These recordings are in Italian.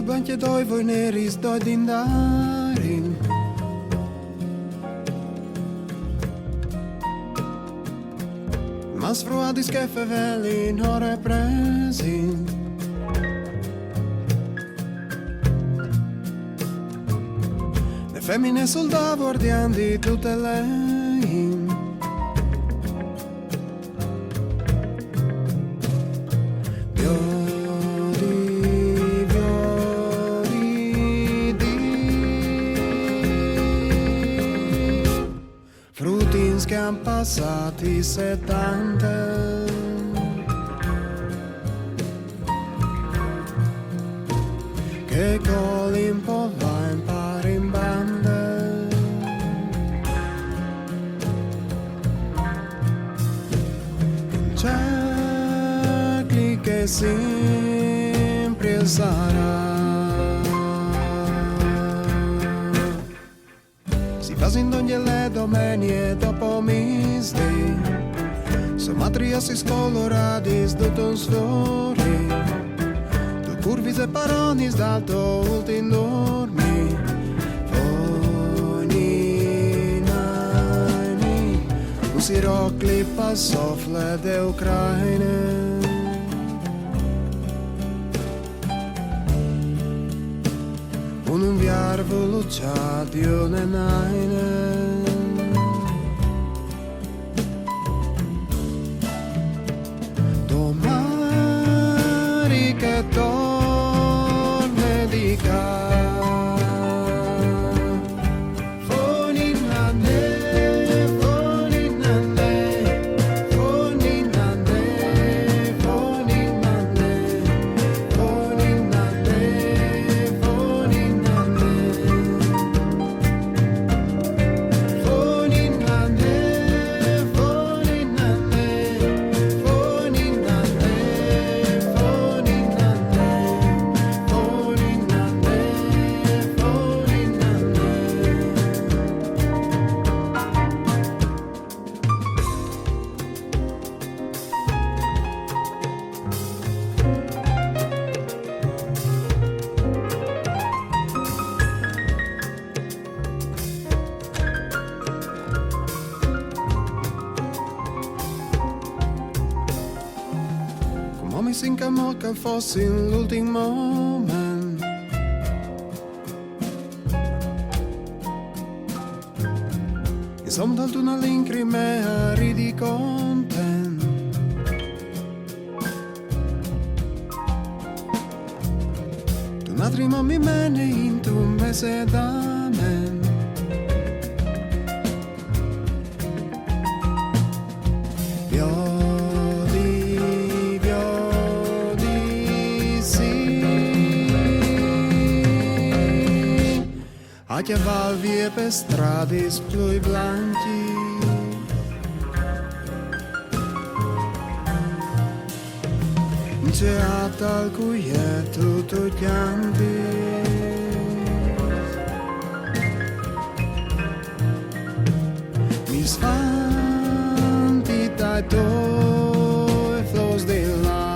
blanche doi voi neris doi dindarin. Mas fruadis che fevelin ore presin. Le femmine sul davor di tutte lei. Che han passati 70 che coli un po' va impari in banda cerchi che sempre sarà in ogni le domenie dopo misdi Somatria si scoloradis dutum sfori Tu curvis e paronis d'alto ultim dormi Ogni naini Usirò clipa sofle de Ucraine Un viar voluciati une naine Domani che torne di casa mi si incamò che fossi l'ultimo moment Insomma dal tu una lincrime a ridi content Tu un attimo mi mene in tu un mese da men A che valvie per strade splui blanchi C'è a tal cui è tutto chianti Mi sfanti dai tuoi flows di là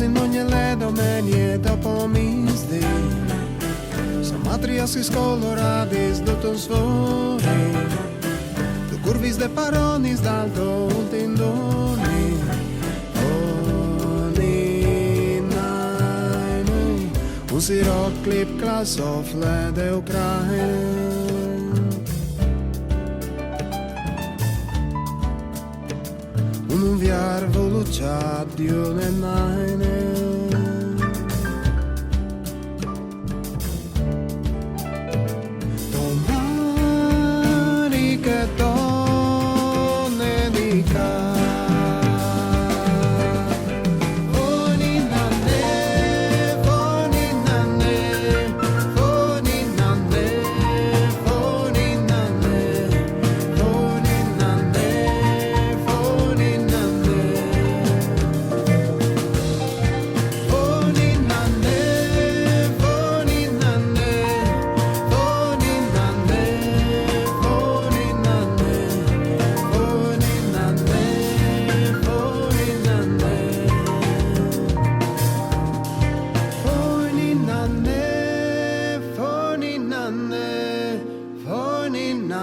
in ogni le domenie dopo misdi Somatria si scoloradis dutum sfori Tu curvis de paronis d'alto ultim dormi Oni naini Usirò clip klasofle de Ucraine Un viar voluciat di une naine Domani che torne di casa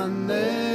grande